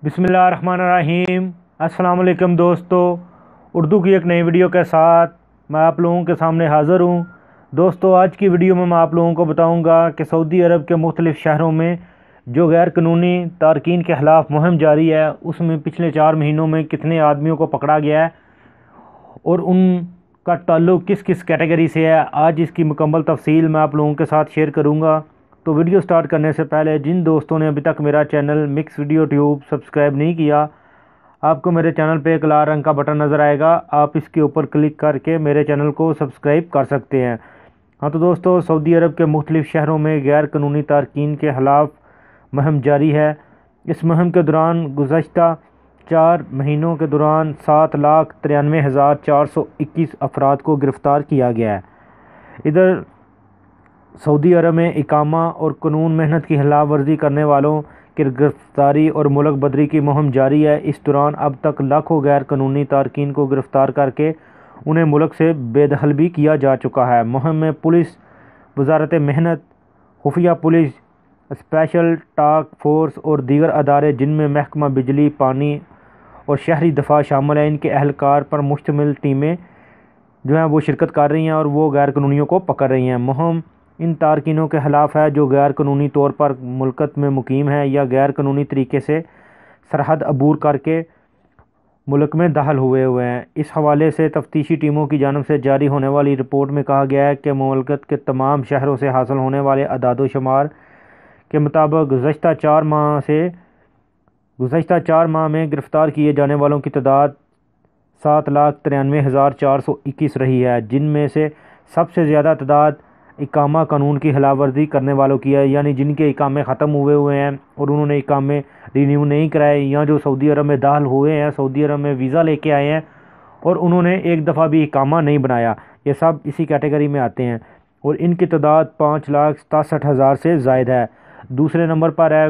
بسم اللہ الرحمن الرحیم۔ السلام علیکم دوستو، اردو کی ایک نئی ویڈیو کے ساتھ میں آپ لوگوں کے سامنے حاضر ہوں۔ دوستو، آج کی ویڈیو میں آپ لوگوں کو بتاؤں گا کہ سعودی عرب کے مختلف شہروں میں جو غیر قانونی تارکین کے خلاف مہم جاری ہے، اس میں پچھلے 4 مہینوں میں کتنے آدمیوں کو پکڑا گیا ہے اور ان کا تعلق کس کس کیٹیگری سے ہے، آج اس کی مکمل تفصیل میں آپ لوگوں کے ساتھ شیئر کروں گا۔ تو ویڈیو سٹارٹ کرنے سے پہلے جن دوستوں نے ابھی تک میرا channel mix video tube subscribe نہیں کیا، آپ کو میرے چینل پہ ایک لال رنگ کا بٹن نظر آئے گا، آپ اس کے اوپر کلک کر کے میرے چینل کو سبسکرائب کر سکتے ہیں۔ ہاں تو دوستو، سعودی عرب کے مختلف شہروں میں غیر قانونی تارکین کے خلاف مہم جاری ہے۔ اس مہم کے دوران گزشتہ 4 مہینوں کے دوران 7,93,421 افراد کو گرفتار کیا گیا ہے۔ ادھر سعودی عرب میں اقامہ اور قانون محنت کی خلاف ورزی کرنے والوں کی گرفتاری اور ملک بدری کی مہم جاری ہے۔ اس دوران اب تک لاکھوں غیر قانونی تارکین کو گرفتار کر کے انہیں ملک سے بے دخل بھی کیا جا چکا ہے۔ مہم میں پولیس، وزارت محنت، خفیہ پولیس، اسپیشل ٹاسک فورس اور دیگر ادارے جن میں محکمہ بجلی، پانی اور شہری دفاع شامل ہیں، ان کے اہلکار پر مشتمل ٹیمیں جو ہیں وہ شرکت کر رہی ہیں اور وہ غیر قانونیوں کو پکڑ رہی ہیں۔ مہم ان تارکینوں کے خلاف ہے جو غیر قانونی طور پر ملکت میں مقیم ہیں یا غیر قانونی طریقے سے سرحد عبور کر کے ملک میں داخل ہوئے ہیں۔ اس حوالے سے تفتیشی ٹیموں کی جانب سے جاری ہونے والی رپورٹ میں کہا گیا ہے کہ مملکت کے تمام شہروں سے حاصل ہونے والے اعداد و شمار کے مطابق گزشتہ 4 ماہ میں گرفتار کیے جانے والوں کی تعداد 7,93,421 رہی ہے، جن میں سے سب سے زیادہ تعداد اقامہ قانون کی خلاف ورزی کرنے والوں کی ہے، یعنی جن کے اقامے ختم ہوئے ہیں اور انہوں نے اقامے رینیو نہیں کرائے، یا جو سعودی عرب میں داخل ہوئے ہیں، سعودی عرب میں ویزا لے کے آئے ہیں اور انہوں نے ایک دفعہ بھی اقامہ نہیں بنایا، یہ سب اسی کیٹیگری میں آتے ہیں اور ان کی تعداد 5,67,000 سے زائد ہے۔ دوسرے نمبر پر ہے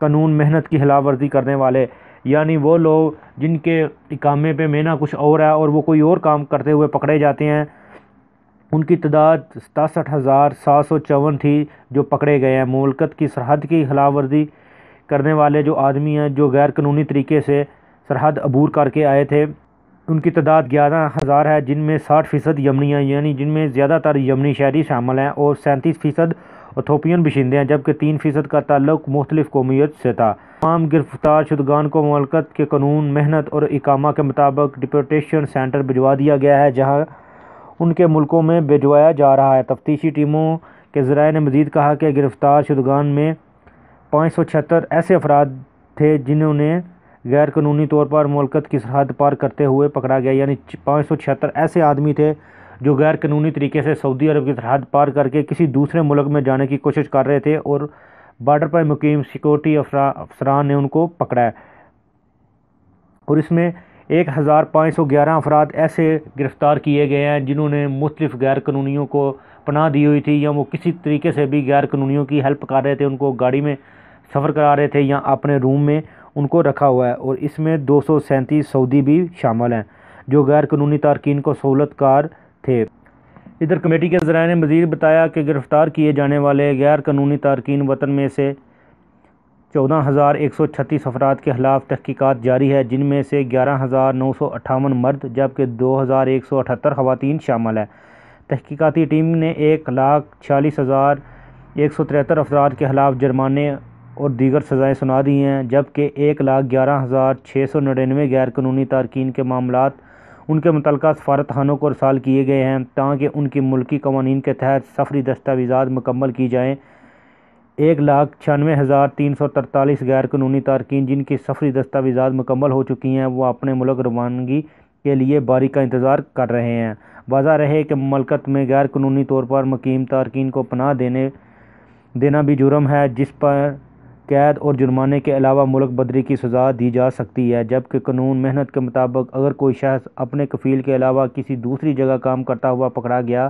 قانون محنت کی خلاف ورزی کرنے والے، یعنی وہ لوگ جن کے اقامے پہ مہینہ کچھ اور ہے اور وہ کوئی اور کام کرتے ہوئے پکڑے جاتے ہیں، ان کی تعداد 67,754 تھی جو پکڑے گئے ہیں۔ مملکت کی سرحد کی خلاف ورزی کرنے والے جو آدمی ہیں جو غیر قانونی طریقے سے سرحد عبور کر کے آئے تھے، ان کی تعداد 11,000 ہے، جن میں 60% یمنی ہیں، یعنی جن میں زیادہ تر یمنی شہری شامل ہیں اور 37% ایتھوپین باشندے ہیں، جبکہ 3% کا تعلق مختلف قومیت سے تھا۔ تمام گرفتار شدگان کو مملکت کے قانون محنت اور اقامہ کے مطابق ڈپورٹیشن سینٹر بھجوا دیا گیا ہے، جہاں ان کے ملکوں میں بھجوایا جا رہا ہے۔ تفتیشی ٹیموں کے ذرائع نے مزید کہا کہ گرفتار شدگان میں 576 ایسے افراد تھے جنہوں نے غیر قانونی طور پر مملکت کی سرحد پار کرتے ہوئے پکڑا گیا، یعنی 576 ایسے آدمی تھے جو غیر قانونی طریقے سے سعودی عرب کی سرحد پار کر کے کسی دوسرے ملک میں جانے کی کوشش کر رہے تھے اور بارڈر پر مقیم سیکورٹی افسران نے ان کو پکڑا ہے، اور اس میں 1,511 افراد ایسے گرفتار کیے گئے ہیں جنہوں نے مختلف غیر قانونیوں کو پناہ دی ہوئی تھی، یا وہ کسی طریقے سے بھی غیر قانونیوں کی ہیلپ کر رہے تھے، ان کو گاڑی میں سفر کرا رہے تھے یا اپنے روم میں ان کو رکھا ہوا ہے، اور اس میں 237 سعودی بھی شامل ہیں جو غیر قانونی تارکین کو سہولت کار تھے۔ ادھر کمیٹی کے ذرائع نے مزید بتایا کہ گرفتار کیے جانے والے غیر قانونی تارکین وطن میں سے 14,136 افراد کے خلاف تحقیقات جاری ہے، جن میں سے 11,958 مرد جبکہ 2,178 خواتین شامل ہیں۔ تحقیقاتی ٹیم نے 1,46,173 افراد کے خلاف جرمانے اور دیگر سزائیں سنا دی ہیں، جبکہ 1,11,699 غیر قانونی تارکین کے معاملات ان کے متعلقہ سفارت خانوں کو ارسال کیے گئے ہیں تاکہ ان کی ملکی قوانین کے تحت سفری دستاویزات مکمل کی جائیں۔ 1,96,343 غیر قانونی تارکین جن کی سفری دستاویزات مکمل ہو چکی ہیں، وہ اپنے ملک روانگی کے لیے باری کا انتظار کر رہے ہیں۔ واضح رہے کہ مملکت میں غیر قانونی طور پر مقیم تارکین کو پناہ دینا بھی جرم ہے، جس پر قید اور جرمانے کے علاوہ ملک بدری کی سزا دی جا سکتی ہے، جبکہ قانون محنت کے مطابق اگر کوئی شخص اپنے کفیل کے علاوہ کسی دوسری جگہ کام کرتا ہوا پکڑا گیا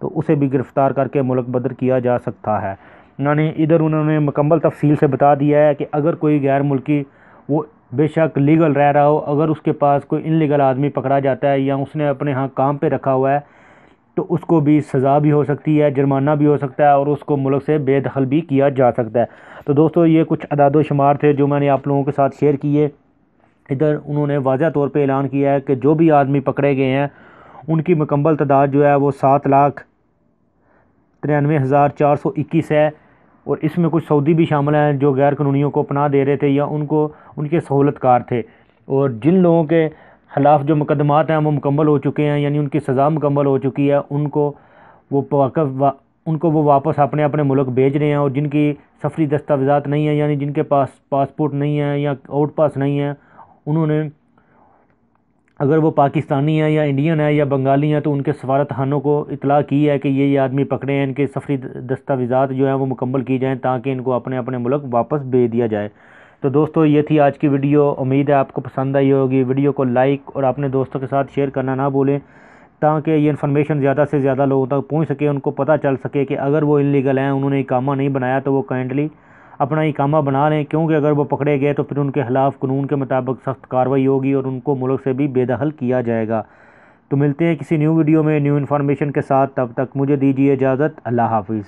تو اسے بھی گرفتار کر کے ملک بدر کیا جا سکتا ہے۔ یعنی ادھر انہوں نے مکمل تفصیل سے بتا دیا ہے کہ اگر کوئی غیر ملکی، وہ بے شک لیگل رہ رہا ہو، اگر اس کے پاس کوئی ان لیگل آدمی پکڑا جاتا ہے یا اس نے اپنے ہاں کام پہ رکھا ہوا ہے تو تو اس کو بھی سزا بھی ہو سکتی ہے، جرمانہ بھی ہو سکتا ہے، اور اس کو ملک سے بے دخل بھی کیا جا سکتا ہے۔ تو دوستو یہ کچھ اعداد و شمار تھے جو میں نے آپ لوگوں کے ساتھ شیئر کیے۔ ادھر انہوں نے واضح طور پہ اعلان کیا ہے کہ جو بھی آدمی پکڑے گئے ہیں ان کی مکمل تعداد جو ہے وہ 7,93,421 ہے، اور اس میں کچھ سعودی بھی شامل ہیں جو غیر قانونیوں کو پناہ دے رہے تھے یا ان کے سہولت کار تھے، اور جن لوگوں کے خلاف جو مقدمات ہیں وہ مکمل ہو چکے ہیں، یعنی ان کی سزا مکمل ہو چکی ہے، ان کو وہ واپس اپنے اپنے ملک بھیج رہے ہیں، اور جن کی سفری دستاویزات نہیں ہیں، یعنی جن کے پاس پاسپورٹ نہیں ہے یا آؤٹ پاس نہیں ہے، انہوں نے اگر وہ پاکستانی ہیں یا انڈین ہے یا بنگالی ہیں تو ان کے سفارت خانوں کو اطلاع کی ہے کہ یہ آدمی پکڑے ہیں، ان کے سفری دستاویزات جو ہیں وہ مکمل کی جائیں تاکہ ان کو اپنے اپنے ملک واپس بھیج دیا جائے۔ تو دوستو یہ تھی آج کی ویڈیو، امید ہے آپ کو پسند آئی ہوگی۔ ویڈیو کو لائک اور اپنے دوستوں کے ساتھ شیئر کرنا نہ بھولیں تاکہ یہ انفارمیشن زیادہ سے زیادہ لوگوں تک پہنچ سکے، ان کو پتہ چل سکے کہ اگر وہ انلیگل ہیں، انہوں نے اقامہ نہیں بنایا تو وہ کائنڈلی اپنا اقامہ بنا لیں، کیونکہ اگر وہ پکڑے گئے تو پھر ان کے خلاف قانون کے مطابق سخت کارروائی ہوگی اور ان کو ملک سے بھی بے دخل کیا جائے گا۔ تو ملتے ہیں کسی نیو ویڈیو میں نیو انفارمیشن کے ساتھ، تب تک مجھے دیجیے اجازت، اللہ حافظ۔